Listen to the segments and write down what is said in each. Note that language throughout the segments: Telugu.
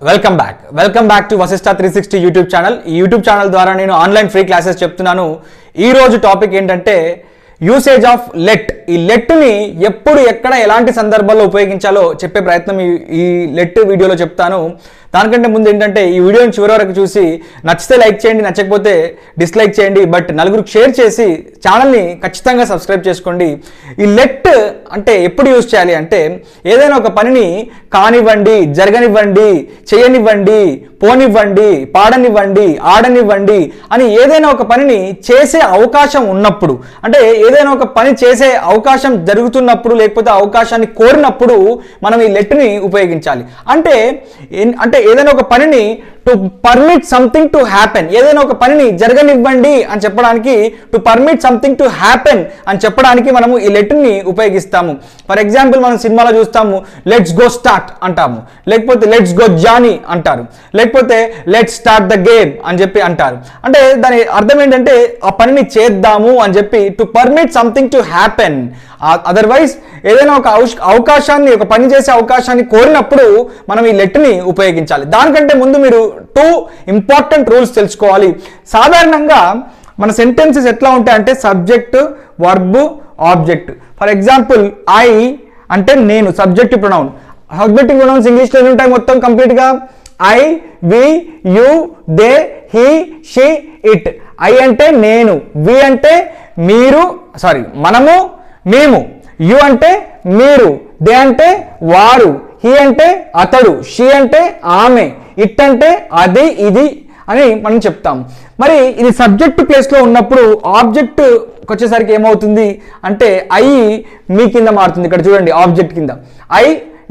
Welcome back to Vashishtha 360 YouTube channel. ఈ యూట్యూబ్ ఛానల్ ద్వారా నేను ఆన్లైన్ ఫ్రీ క్లాసెస్ చెప్తున్నాను. ఈ రోజు టాపిక్ ఏంటంటే యూసేజ్ ఆఫ్ లెట్. ఈ లెట్ని ఎప్పుడు ఎక్కడ ఎలాంటి సందర్భాల్లో ఉపయోగించాలో చెప్పే ప్రయత్నం ఈ లెట్ వీడియోలో చెప్తాను. దానికంటే ముందు ఏంటంటే ఈ వీడియోని చివరి వరకు చూసి నచ్చితే లైక్ చేయండి, నచ్చకపోతే డిస్లైక్ చేయండి, బట్ నలుగురికి షేర్ చేసి ఛానల్ని ఖచ్చితంగా సబ్స్క్రైబ్ చేసుకోండి. ఈ లెట్ అంటే ఎప్పుడు యూజ్ చేయాలి అంటే ఏదైనా ఒక పనిని కానివ్వండి, జరగనివ్వండి, చేయనివ్వండి, పోనివ్వండి, పాడనివ్వండి, ఆడనివ్వండి అని ఏదైనా ఒక పనిని చేసే అవకాశం ఉన్నప్పుడు, అంటే ఏదైనా ఒక పని చేసే అవకాశం జరుగుతున్నప్పుడు లేకపోతే అవకాశాన్ని కోరినప్పుడు మనం ఈ లెట్ని ఉపయోగించాలి. అంటే ఏదైనా ఒక పనిని to permit something to happen, ఏదైనా ఒక పనిని జరగనివ్వండి అని చెప్పడానికి, to permit something to happen అని చెప్పడానికి మనము ఈ లెట్ని ఉపయోగిస్తాము. ఫర్ ఎగ్జాంపుల్ మనం సినిమాలో చూస్తాము, లెట్స్ గో స్టార్ట్ అంటాము, లేకపోతే లెట్స్ గో జానీ అంటారు, లేకపోతే లెట్స్ స్టార్ట్ ద గేమ్ అని చెప్పి అంటారు. అంటే దాని అర్థం ఏంటంటే ఆ పనిని చేద్దాము అని చెప్పి, to permit something to happen. Otherwise ఏదైనా ఒక అవకాశాన్ని, ఒక పని చేసే అవకాశాన్ని కోరినప్పుడు మనం ఈ లెట్ని ఉపయోగించాలి. దానికంటే ముందు మీరు 2 ఇంపార్టెంట్ రూల్స్ తెలుసుకోవాలి. సాధారణంగా మన సెంటెన్సెస్ ఎట్లా ఉంటాయంటే subject, verb, object. For example I అంటే నేను, సబ్జెక్టివ్ ప్రొనౌన్. సబ్జెక్టివ్ ప్రొనౌన్స్ ఇంగ్లీష్లో ఎన్ని ఉంటాయి మొత్తం కంప్లీట్గా? I, we, you, they, he, she, it. I అంటే నేను, వి అంటే మీరు, మనము, మేము, యు అంటే మీరు, దే అంటే వారు, హీ అంటే అతడు, షీ అంటే ఆమె, ఇట్ అంటే అది, ఇది అని మనం చెప్తాము. మరి ఇది సబ్జెక్ట్ ప్లేస్లో ఉన్నప్పుడు ఆబ్జెక్ట్ వచ్చేసరికి ఏమవుతుంది అంటే ఐ మీ కింద మారుతుంది. ఇక్కడ చూడండి, ఆబ్జెక్ట్ కింద ఐ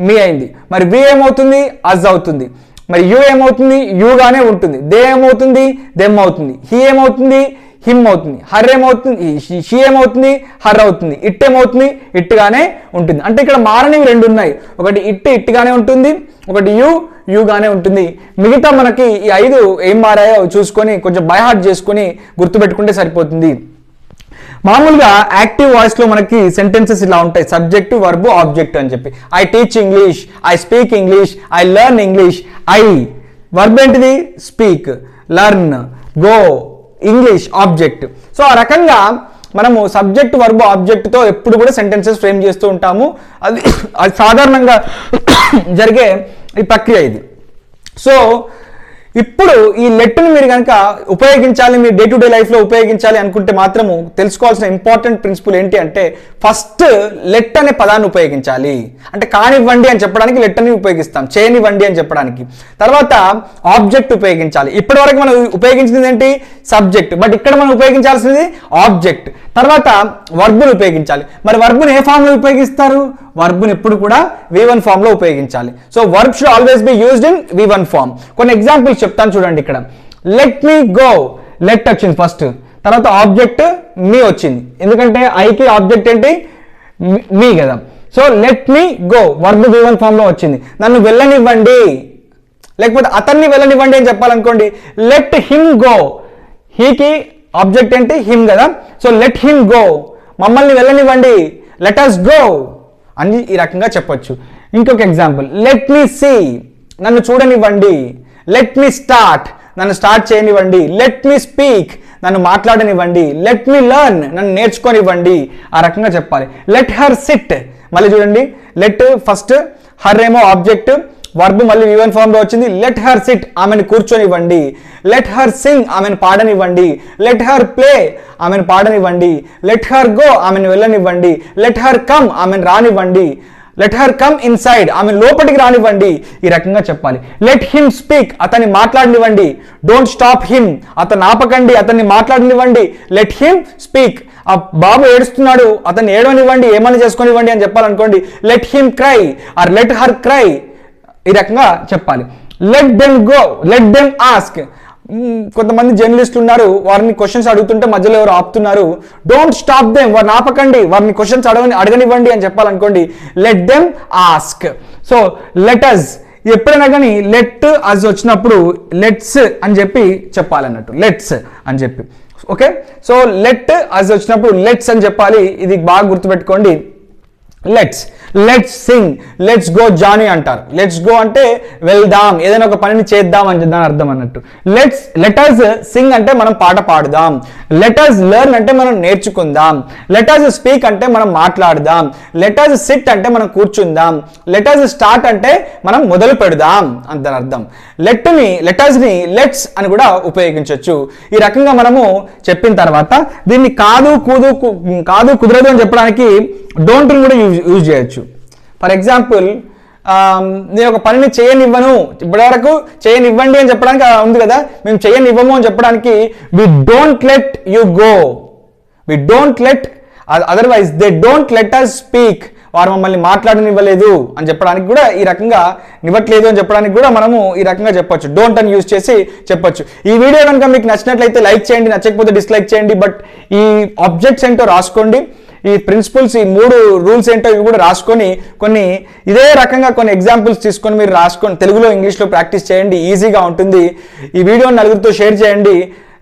మీ అయింది. మరి వి ఏమవుతుంది? అజ్ అవుతుంది. మరి యు ఏమవుతుంది? యుగానే ఉంటుంది. దే ఏమవుతుంది? దెమ్ అవుతుంది. హీ ఏమవుతుంది? హిమ్ అవుతుంది. హర్ ఏమవుతుంది? షీ ఏమవుతుంది? హర్ అవుతుంది. ఇట్ ఏమవుతుంది? ఇట్టుగానే ఉంటుంది. అంటే ఇక్కడ మారనివి 2 ఉన్నాయి. ఒకటి ఇట్టుగానే ఉంటుంది, ఒకటి యుగానే ఉంటుంది. మిగతా మనకి ఈ 5 ఏం మారాయో చూసుకొని కొంచెం బై హార్ట్ చేసుకొని గుర్తుపెట్టుకుంటే సరిపోతుంది. మామూలుగా యాక్టివ్ వాయిస్లో మనకి సెంటెన్సెస్ ఇలా ఉంటాయి, సబ్జెక్టు, వర్బ్, ఆబ్జెక్ట్ అని చెప్పి. I teach English, I speak English, I learn English. I verb ఏంటిది? Speak, learn, go, English, object. So ఆ రకంగా మనము సబ్జెక్ట్, వర్బ్, ఆబ్జెక్ట్తో ఎప్పుడు కూడా సెంటెన్సెస్ ఫ్రేమ్ చేస్తూ ఉంటాము. అది సాధారణంగా జరిగే ఈ ప్రక్రియ ఇది. సో ఇప్పుడు ఈ లెట్ని మీరు కనుక ఉపయోగించాలి, మీరు డే టు డే లైఫ్లో ఉపయోగించాలి అనుకుంటే మాత్రము తెలుసుకోవాల్సిన ఇంపార్టెంట్ ప్రిన్సిపల్ ఏంటి అంటే ఫస్ట్ లెట్ అనే పదాన్ని ఉపయోగించాలి. అంటే కానివ్వండి అని చెప్పడానికి లెట్ అని ఉపయోగిస్తాం, చేయనివ్వండి అని చెప్పడానికి. తర్వాత ఆబ్జెక్ట్ ఉపయోగించాలి. ఇప్పటివరకు మనం ఉపయోగించింది ఏంటి? సబ్జెక్ట్. బట్ ఇక్కడ మనం ఉపయోగించాల్సింది ఆబ్జెక్ట్. తర్వాత వర్బును ఉపయోగించాలి. మరి వర్బును ఏ ఫామ్లో ఉపయోగిస్తారు? వర్బును ఎప్పుడు కూడా V1 ఫామ్లో ఉపయోగించాలి. So verb should always be used in V1 form. కొన్ని ఎగ్జాంపుల్స్ చెప్తాను చూడండి. ఇక్కడ లెట్ మీ గో, లెట్ వచ్చింది ఫస్ట్, తర్వాత ఆబ్జెక్ట్ మీ వచ్చింది. ఎందుకంటే ఐకి ఆబ్జెక్ట్ ఏంటి? మీ కదా. So let me go verb V1 ఫామ్లో వచ్చింది. నన్ను వెళ్ళనివ్వండి, లేకపోతే అతన్ని వెళ్ళనివ్వండి అని చెప్పాలనుకోండి, లెట్ హిమ్ గో. హీకి ఆబ్జెక్ట్ ఏంటి? హిమ్ కదా. సో లెట్ హిమ్ గో, మమ్మల్ని వెళ్ళనివ్వండి, లెట్ అస్ గో అని ఈ రకంగా చెప్పొచ్చు. ఇంకొక ఎగ్జాంపుల్, లెట్ మీ సీ, నన్ను చూడనివ్వండి, లెట్ మీ స్టార్ట్, నన్ను స్టార్ట్ చేయనివ్వండి, లెట్ మీ స్పీక్, నన్ను మాట్లాడనివ్వండి, లెట్ మీ లెర్న్, నన్ను నేర్చుకోనివ్వండి. ఆ రకంగా చెప్పాలి. లెట్ హర్ సిట్, మళ్ళీ చూడండి, లెట్ ఫస్ట్, హర్ ఏమో ఆబ్జెక్ట్, వర్బ్ మళ్ళీ V1 ఫామ్లో వచ్చింది. లెట్ హర్ సిట్, ఆమెను కూర్చొనివ్వండి. లెట్ హర్ సింగ్, ఆమెను పాడనివ్వండి. లెట్ హర్ ప్లే, ఆమెను పాడనివ్వండి. లెట్ హర్ గో, ఆమెను వెళ్ళనివ్వండి. లెట్ హర్ కమ్, ఆమెను రానివ్వండి. లెట్ హర్ కమ్ ఇన్సైడ్, ఆమె లోపలికి రానివ్వండి. ఈ రకంగా చెప్పాలి. లెట్ హిమ్ స్పీక్, అతన్ని మాట్లాడనివ్వండి. డోంట్ స్టాప్ హిమ్, అతన్ని ఆపకండి, అతన్ని మాట్లాడనివ్వండి. లెట్ హిమ్ స్పీక్, ఆ బాబు ఏడుస్తున్నాడు, అతన్ని ఏడవనివ్వండి, ఏమని చేసుకొనివ్వండి అని చెప్పాలనుకోండి, let him cry or let her cry. ఈ రకంగా చెప్పాలి. Let them go, let them ask. కొంతమంది జర్నలిస్టులు ఉన్నారు, వారిని క్వశ్చన్స్ అడుగుతుంటే మధ్యలో ఎవరు ఆపుతున్నారు, డోంట్ స్టాప్ దెమ్, వారిని ఆపకండి, వారిని క్వశ్చన్స్ అడగనివ్వండి అని చెప్పాలనుకోండి, let them ask. So let us, ఎప్పుడైనా కానీ లెట్ అస్ వచ్చినప్పుడు లెట్స్ అని చెప్పి చెప్పాలన్నట్టు, లెట్స్ అని చెప్పి. ఓకే, సో లెట్ అస్ వచ్చినప్పుడు లెట్స్ అని చెప్పాలి. ఇది బాగా గుర్తుపెట్టుకోండి. Let's. Let's sing, let's go Johnny అంటారు. లెట్స్ గో అంటే వెళ్దాం, ఏదైనా ఒక పనిని చేద్దాం అని దాని అర్థం అన్నట్టు. లెటర్స్ సింగ్ అంటే మనం పాట పాడుదాం. లెటర్స్ లెర్న్ అంటే మనం నేర్చుకుందాం. లెటర్స్ స్పీక్ అంటే మనం మాట్లాడదాం. లెటర్స్ సిట్ అంటే మనం కూర్చుందాం. లెటర్స్ స్టార్ట్ అంటే మనం మొదలు పెడదాం అని దాని అర్థం. లెటర్స్ని లెట్స్ అని కూడా ఉపయోగించవచ్చు. ఈ రకంగా మనము చెప్పిన తర్వాత దీన్ని కాదు కుదరదు అని చెప్పడానికి డోంట్ కూడా యూజ్ చేయొచ్చు. ఫర్ ఎగ్జాంపుల్, నేను ఒక పనిని చేయనివ్వను, ఇప్పటివరకు చేయనివ్వండి అని చెప్పడానికి ఉంది కదా, మేము చేయనివ్వము అని చెప్పడానికి we don't let you go, we don't let, otherwise they don't let us speak, వారు మమ్మల్ని మాట్లాడనివ్వలేదు అని చెప్పడానికి కూడా ఈ రకంగా, నివ్వట్లేదు అని చెప్పడానికి కూడా మనము ఈ రకంగా చెప్పొచ్చు. డోంట్ అని యూజ్ చేసి చెప్పొచ్చు. ఈ వీడియో కనుక మీకు నచ్చినట్లయితే లైక్ చేయండి, నచ్చకపోతే డిస్లైక్ చేయండి. బట్ ఈ ఆబ్జెక్ట్స్ ఏంటో రాసుకోండి, ఈ ప్రిన్సిపల్స్, ఈ 3 రూల్స్ ఏంటో ఇవి కూడా రాసుకొని కొన్ని ఇదే రకంగా కొన్ని ఎగ్జాంపుల్స్ తీసుకొని మీరు రాసుకొని తెలుగులో ఇంగ్లీష్లో ప్రాక్టీస్ చేయండి. ఈజీగా ఉంటుంది. ఈ వీడియోని నలుగురితో షేర్ చేయండి.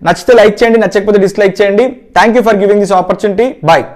నచ్చితే లైక్ చేయండి, నచ్చకపోతే డిస్లైక్ చేయండి. Thank you for giving this opportunity. Bye.